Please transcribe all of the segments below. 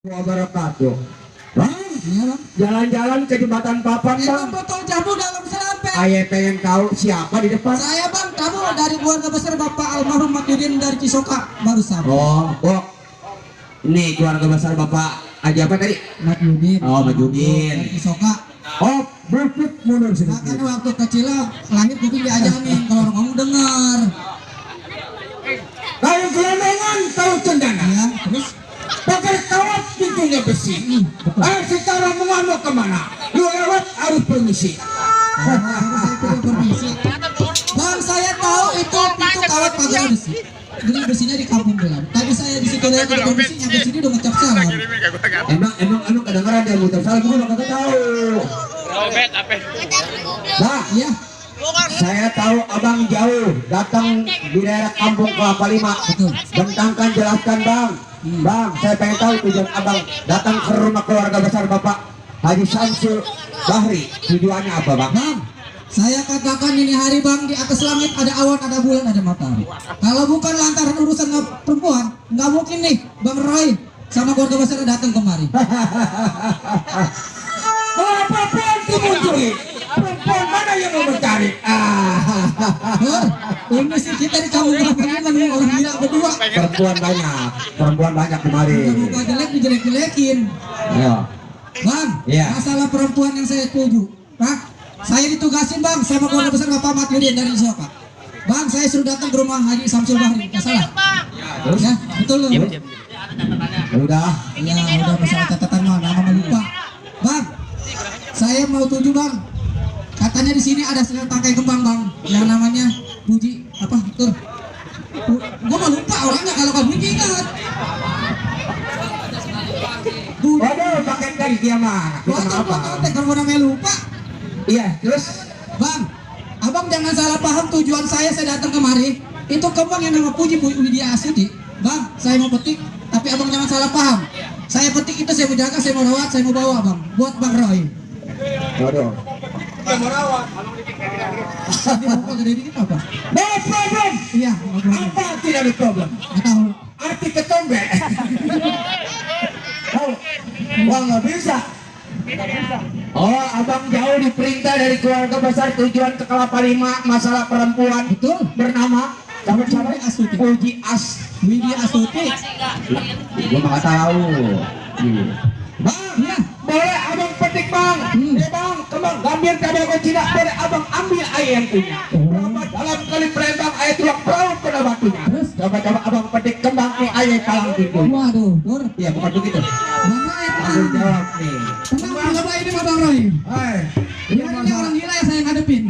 Wabarakatuh. Bang, jalan-jalan ke jembatan Papan, Bang. Betul jamu dalam selampe. Ayah pengen tahu siapa di depan. Saya Bang, kamu dari keluarga besar Bapak almarhum Mahyudin dari Cisoka barusan. Oh, ini keluarga besar Bapak Haji apa tadi? Mahyudin. Oh, Mahyudin. Dari Cisoka. Oh, berput mundur sini. Makanya waktu kecil lahir kuping diajarin kalau orang ngomong dengar. Tahu gelondongan, tahu cendana. Ya, terus Pakai kawat pintunya besi. Sekarang mau kemana? Lu lewat harus permisi. saya perlu permisi. Bang, saya tahu itu pintu kawat pagar besi. Beli besinya di kampung Gelam. Tadi saya di situ lihat di permisi nyampe sini udah ngecap salam. Emang anu kedengeran dia muter salah gue nggak tahu. Nah, Iya, saya tahu abang jauh datang di daerah kampung Kelapa Lima. betul. Bentangkan jelaskan bang. Bang, saya pengen tahu tujuan abang datang ke rumah keluarga besar Bapak Haji Samsul Bahri. Tujuannya apa bang? Bang, saya katakan ini hari Bang, di atas langit ada awan, ada bulan, ada matahari. Kalau bukan lantaran urusan perempuan, nggak mungkin nih Bang Roy sama keluarga besar datang kemari. Apapun dimunculi. Perempuan mana yang mau mencari? Ini sih kita di kampung Kelapa Lima orang gila berdua. Perempuan banyak kemari. Muka jelek dijelek-jelekin. Ya. Bang, Iya. masalah perempuan yang saya setuju. Pak, saya ditugasin Bang sama keluarga besar Bapak Mahyudin dari Cisoka. Bang, saya suruh datang ke rumah Haji Samsul Bahri. Nggak salah? Terus? Ya, betul loh. Udah. Ya udah masalah catatan mah nama lupa. Bang, saya mau tuju Bang. Katanya di sini ada tangkai kembang Bang, yang namanya Puji apa? Tur. Gua mah lupa orangnya, kalau kamu ingat. Waduh, pakai dari dia mah. Kita mah apa? Kalau namanya lupa. Iya, terus Bang, abang jangan salah paham tujuan saya datang kemari. Itu kembang yang nama Puji Widya Astuti. Bang, saya mau petik, tapi abang jangan salah paham. Saya petik itu saya mau jaga, saya mau rawat, saya mau bawa Bang, buat Bang Roy. waduh. Mau rawat. Apa gede dikit apa? No problem. Iya, Apa tidak ada problem? nggak tahu. Arti ketombe. Oh, wah nggak bisa. Oh, abang jauh diperintah dari keluarga besar tujuan ke Kelapa Lima masalah perempuan. Betul. Bernama siapa? Astuti. Puji Widya Astuti. Gua nggak tahu. Bang, Iya. boleh abang petik bang. Bang, kembang gambir tabako Cina boleh abang ambil air yang punya. Berapa dalam kali pelembang air tulang perahu pada batunya. Coba abang petik kembang nih air palang pintu. Waduh, Dur. Iya bukan begitu. Mana ya Tanggung Bang? jawab nih. Tenang, coba ini mah Bang Roy. Hai, Ini orang gila yang saya ngadepin.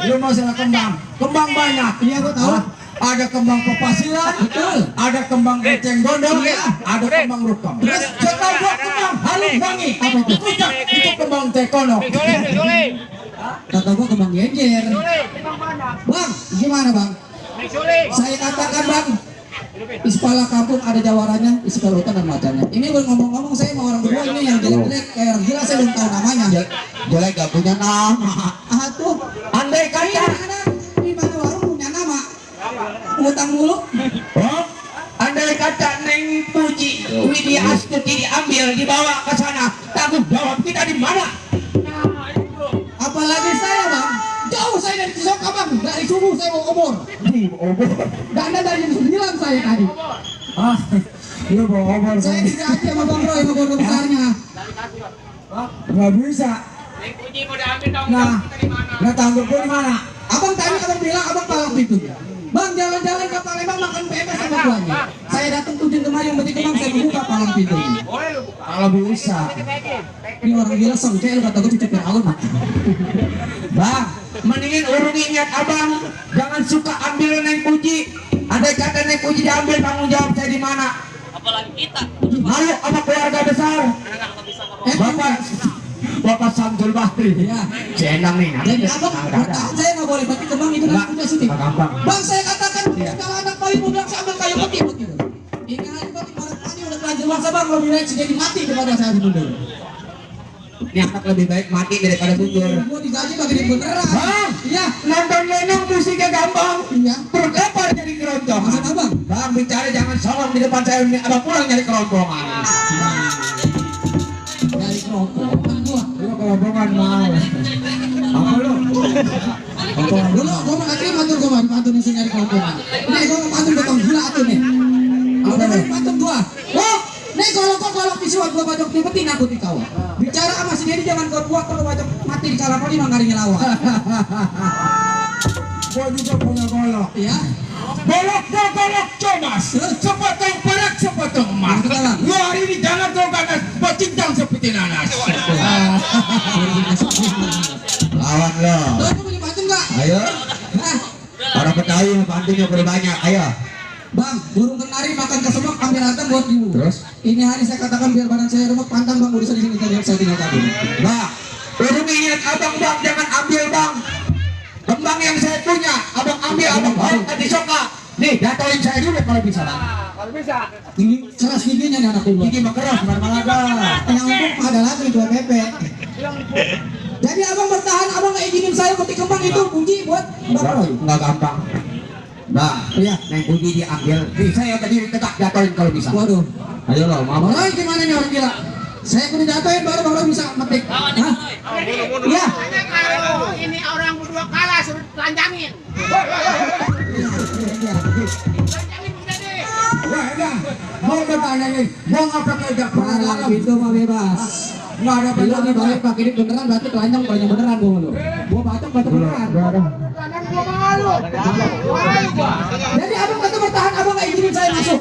lu masalah kembang. Kembang banyak. Iya, gua tahu. Ada kembang pepasilan, Betul. ada kembang eceng gondong, Iya. ada kembang rukam. Terus setelah gua kembang halus wangi, apa itu? Puncak, itu kembang tekono. Kata gua kembang gejer. Bang, gimana Bang? Saya katakan Bang, isi kepala kampung ada jawarannya, isi kepala hutan dan macamnya. Ini belum ngomong-ngomong saya sama orang berdua ini yang jelek-jelek kayak orang gila, saya belum tahu namanya. Jelek gak punya nama. Ah tuh, Andai kata, di mana warung punya nama? Utang mulu. oh, andai kata Neng Puji Widya Astuti diambil, dibawa ke sana, tanggung jawab kita di mana? Apalagi saya Bang, jauh saya dari Cisoka Bang, dari subuh saya mau obor. Dan ada dari jam 9 saya tadi. Ah, lu bawa obor. Saya digaji sama Bang Roy, sama keluarga besarnya. Nggak bisa. Nah, tanggung gua di mana? Abang tanya, abang bilang, abang palang pintu. Bang, jalan-jalan ke Palembang makan PMS sama tuannya. Saya datang tujuan kemari yang penting kemang, saya membuka palang pintu. Kalau bisa. Ini orang gila sengke, lu kata gue cucupin alun. Bang, mendingin urung ingat abang, jangan suka ambil Neng Puji. Andai kata Neng Puji diambil, tanggung jawab saya di mana? Apalagi kita. Malu sama keluarga besar. Bapak Samsul Bahri. Ya. Cenang nih. Jadi abang, bertahan saya nggak boleh pakai kembang itu Nggak. kan udah sini. Nggak gampang. Bang, saya katakan Iya. segala anak bayi muda saya ambil kayu putih gitu. Ini aja bang, ibarat tadi udah telanjur bangsa bang, lebih baik jadi mati daripada saya mundur. Ini anak lebih baik mati daripada mundur. Gua digaji bagi duit beneran. Bang, Iya. nonton lenong musiknya gampang. Iya. Perut lepar jadi keroncong. Maksud abang? Bang, bicara jangan solong di depan saya. Abang pulang nyari keroncongan. gabungan mau. Apa lo? Dulu gua mau katanya matur gua matur nih nyari keuntungan. Nih gua mau matur betong gila atuh nih. Apa nih matur gua? Oh, nih kalau visual gua bajok tipetin aku di kau. Bicara sama si Dedi jangan kau buat kalau bajok mati di kalapa di manggaring lawa. Gua juga punya golok. Iya. Golok comas. Sepotong perak, sepotong emas. Lu hari ini jangan kau ganas, pecincang seperti nanas. Lawan lo. Lo punya pantun nggak? Ayo. Nah, Para petayu pantunnya perlu banyak. Ayo. Bang, burung kenari makan kesemak ambil harta buat ibu. Terus? Ini hari saya katakan biar badan saya remuk pantang bang urusan di sini kita lihat saya tinggal kabur. Bang, urung ingat abang bang, jangan ambil bang. Kembang yang saya punya, abang ambil, abang bawa ke soka. Nih, jatuhin saya dulu kalau bisa bang. Gigi keras giginya nih anak ibu. Gigi mah keras, bukan malaga. Yang empuk ada lagi dua pepe. Jadi abang bertahan, abang nggak izinin saya petik kembang itu puji buat Mbak Roy. Nggak gampang. Bang, Iya. neng puji diambil. Nih, saya berdiri tegak, jatuhin kalau bisa. Waduh. Ayo lo, Bang mama. Roy gimana nih orang gila? Saya kudu jatuhin baru Bang Roy bisa metik. Hah? Iya. Kalau ini orang berdua kalah suruh telanjangin. Telanjangin udah deh. Wah, dah. Mau bertanya nih, mau apa kerja Parah itu mah bebas. Nggak ada Bila nih balik pakai ini beneran berarti telanjang beneran gua lu. Gua batok beneran. Telanjang gua malu. Malu gua. Jadi abang kata bertahan, abang nggak izinin saya masuk.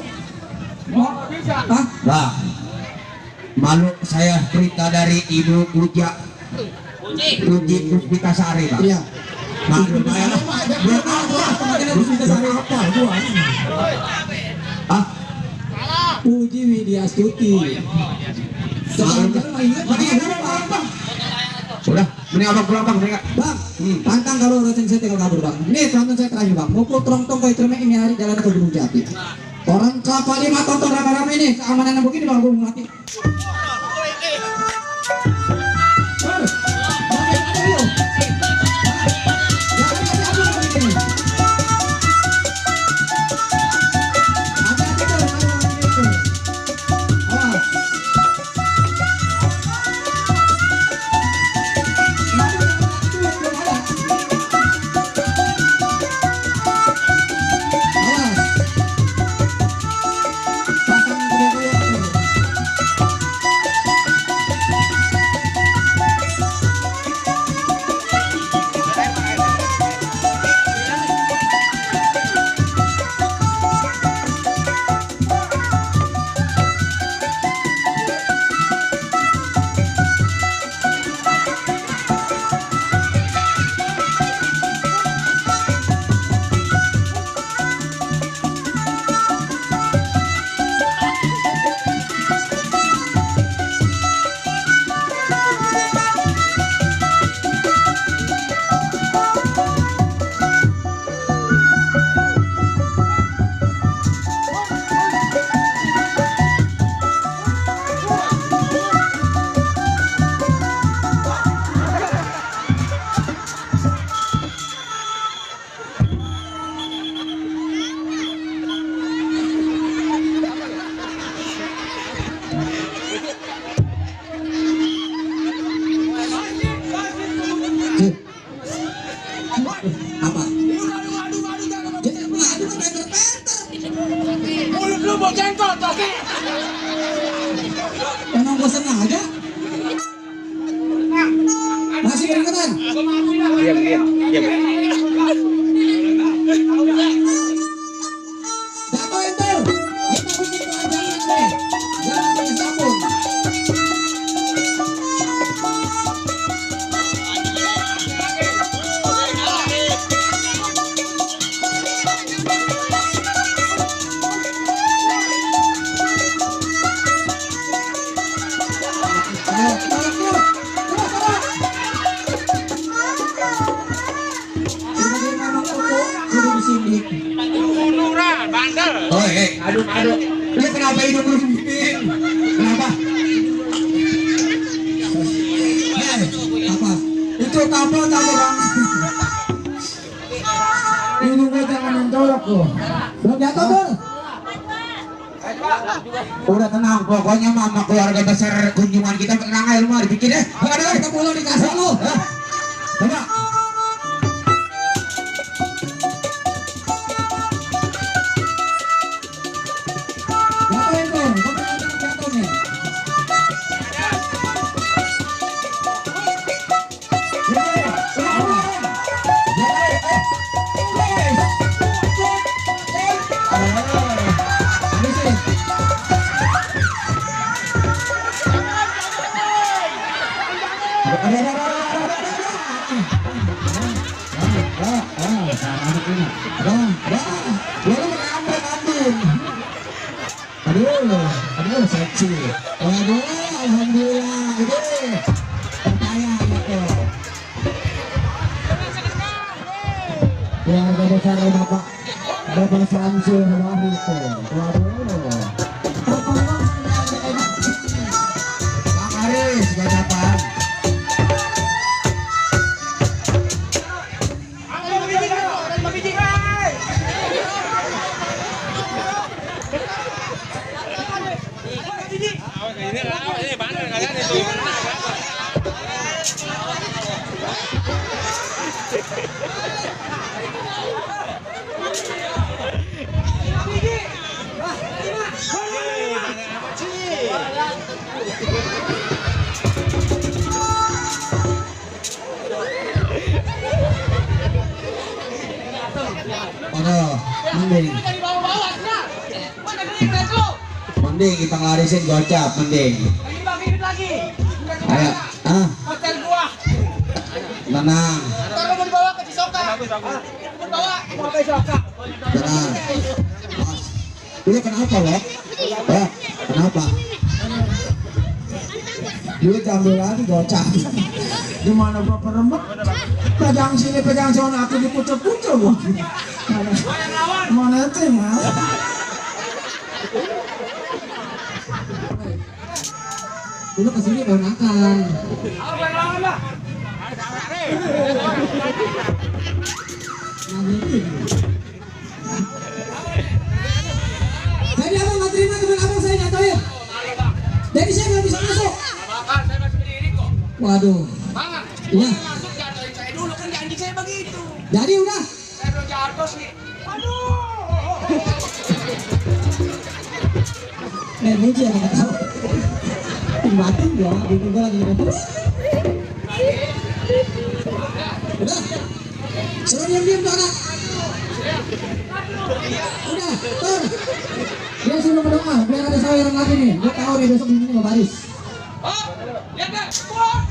Bisa. Hah? Bang, malu saya cerita dari Ibu Uja Uji Puspitasari bang. Iya. Malu saya. Buat apa? Puspitasari apa? Gua. Ah, Puji Widya Stuti. sudah, mending abang pulang bang, mending. Bang, pantang kalau urusan saya tinggal kabur bang. Nih tonton saya terakhir bang. Mukul terong-tong kayak termek ini hari jalan ke Gunung Jati. Orang kapal 5 tonton rame-rame nih. Keamanan yang begini bang, gue mati. Apa? Jadi ngadu kan penter-penter. Mulut lu mau jenggot, oke? Emang gue sengaja. Masih keringetan. Jatuh enter. Kita bikin telanjangan deh. Jangan pakai sabun. Ayo, tarik yuk. Terus, terus. Sebagai mamang kuku, kudu disindik. Murah, bandel. Oh, aduh. Lu kenapa hidung lu begini? Kenapa? Apa? Itu kapal bang. Hidung gua jangan mencolok loh. Belum jatuh tuh. Udah tenang, pokoknya mama keluarga besar kunjungan kita tenang aja, mah dibikin deh. Ada kita pulau dikasih lu. Coba. Jatuhin tuh, jatuh nih. Aduh, seksi. Waduh, alhamdulillah, gede. Percaya gitu. Keluarga besar Bapak Samsul Hawari itu. Waduh. Bang Aris, gajapan. Waduh, mending. Mending kita ngelarisin gocap, mending. Ayo, Hotel gua. tenang, Ntar lo mau dibawa ke Cisoka. Mau bawa ke Cisoka. tenang. Dulu kenapa lo? Kenapa? Duit ambil lagi gocap. Gimana gua perembek? Pegang sini, pegang sana, aku dipucuk-pucuk gua. Mana itu mas? Dulu kesini baru makan. Jadi abang nggak terima teman abang saya nyatoin. Jadi saya nggak bisa masuk. Saya masih berdiri kok. Waduh. Banget. Iya. Masuk jatuhin saya dulu kan janji saya begitu. Jadi udah. Saya belum jatuh sih. Aduh. Muji ya nggak tahu. Batin gua, bingung gua lagi terus. Udah. Suruh diam-diam tuh anak. Udah, tur. Dia suruh berdoa, biar ada saweran lagi nih. Gua tahu nih besok di sini nggak baris. Oh, lihat deh. Wah.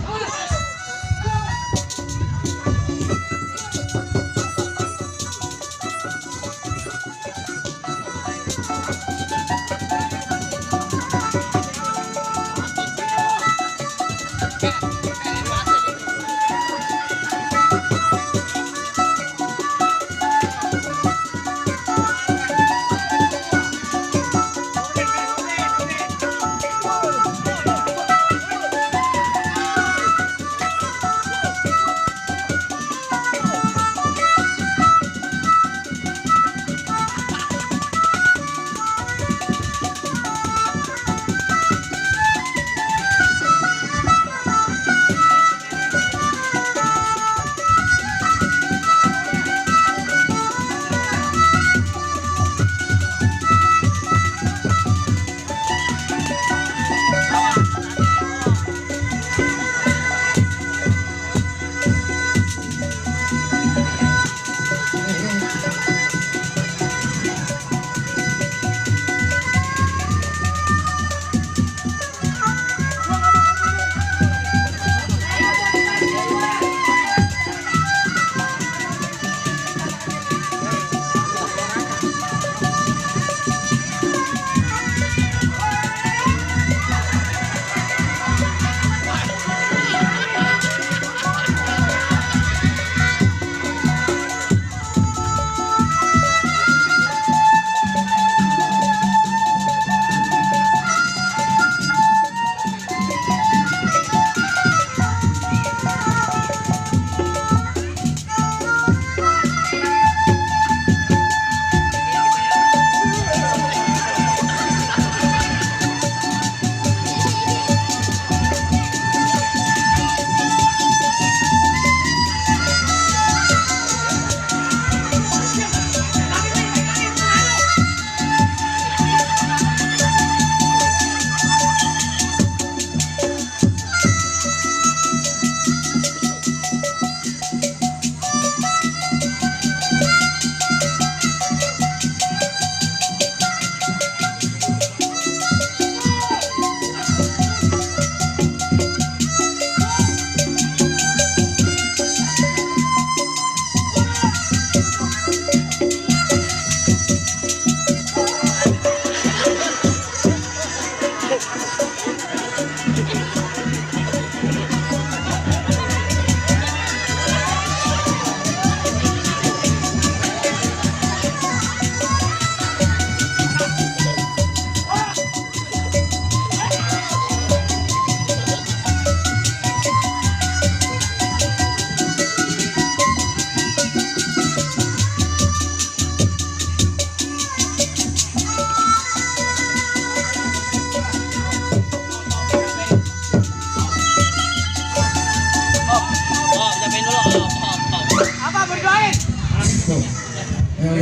Mau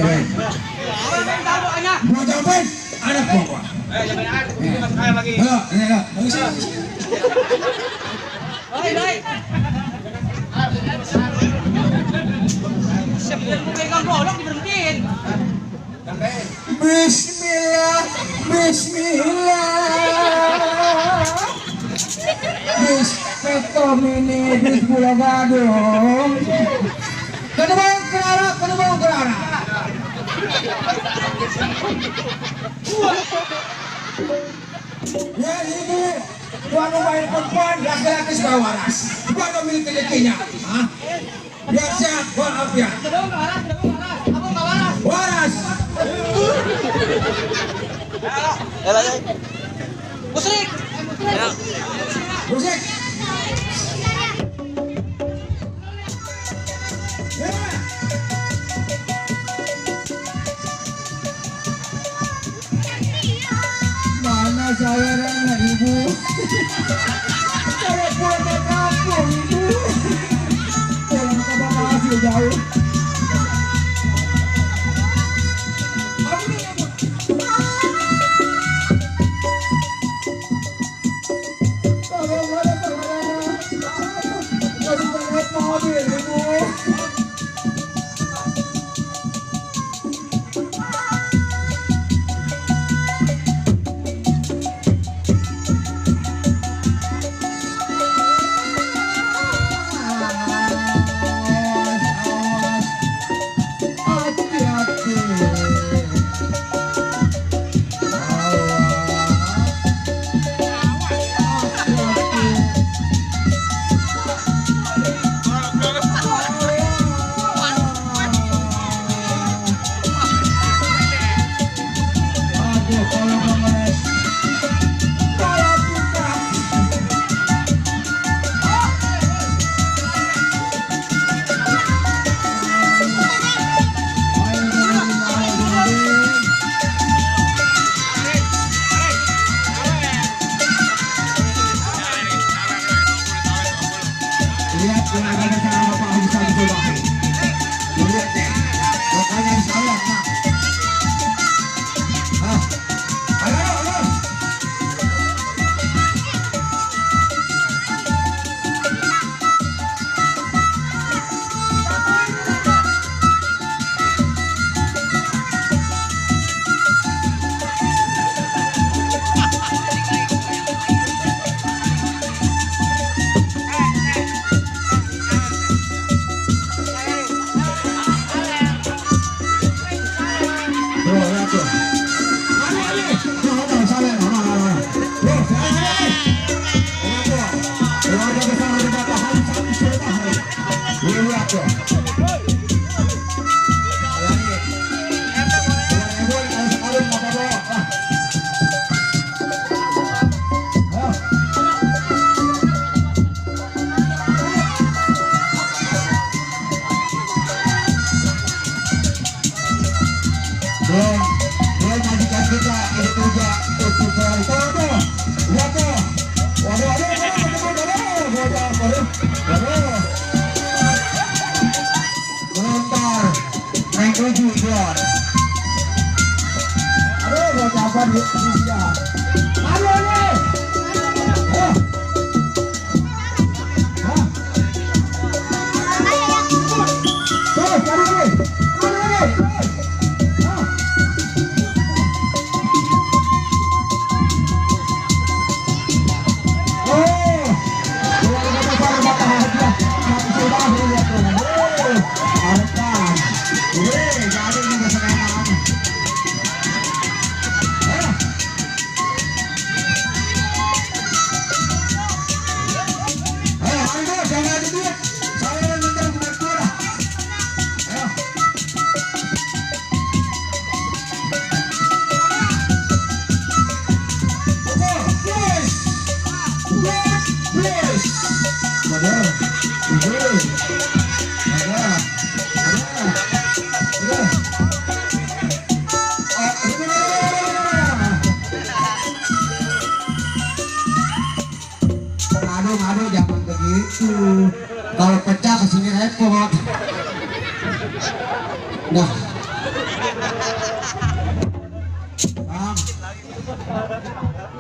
jawabin? Anak gua. Halo, ini lo. Bismillah, Bismillah. Bismillah, bis gula gadung. Kedua ke arah. Ya ibu, tuan main perempuan, laki-laki suka waras. Tuan milik rezekinya, biar sehat walafiat. Waras. Musik. Mana sayangnya ibu? Saya pulang ke kampung ibu. Pulang ke Bekasi jauh. Mobil ibu. Lihat yang ada cara Bapak bisa dicoba. Lihat deh, makanya saya nak. Halo. Majikan kita itu juga untuk Melontar naik lagi keluar. Aduh, mau cabar di sini. Aduh, nih. Terus, cari lagi. Aduh, jangan begitu. Kalau pecah kesini repot. Nah,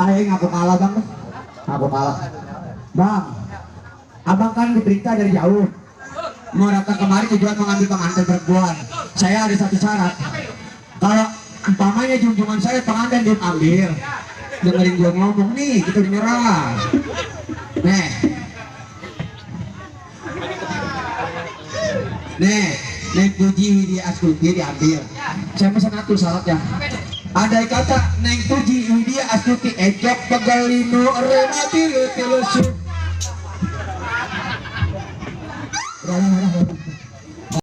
Aing aku kalah bang. Aku kalah. Bang, abang kan diperintah dari jauh. Mau datang kemari tujuan mengambil pengantin perempuan. Saya ada satu syarat. Kalau umpamanya junjungan saya pengantin diambil, dengerin gua ngomong nih, kita menyerah. Nih Puji Widya Astuti diambil. Saya pesan satu syaratnya. Ada kata Neng Puji Widya Astuti ejok pegalino renati tilusuk.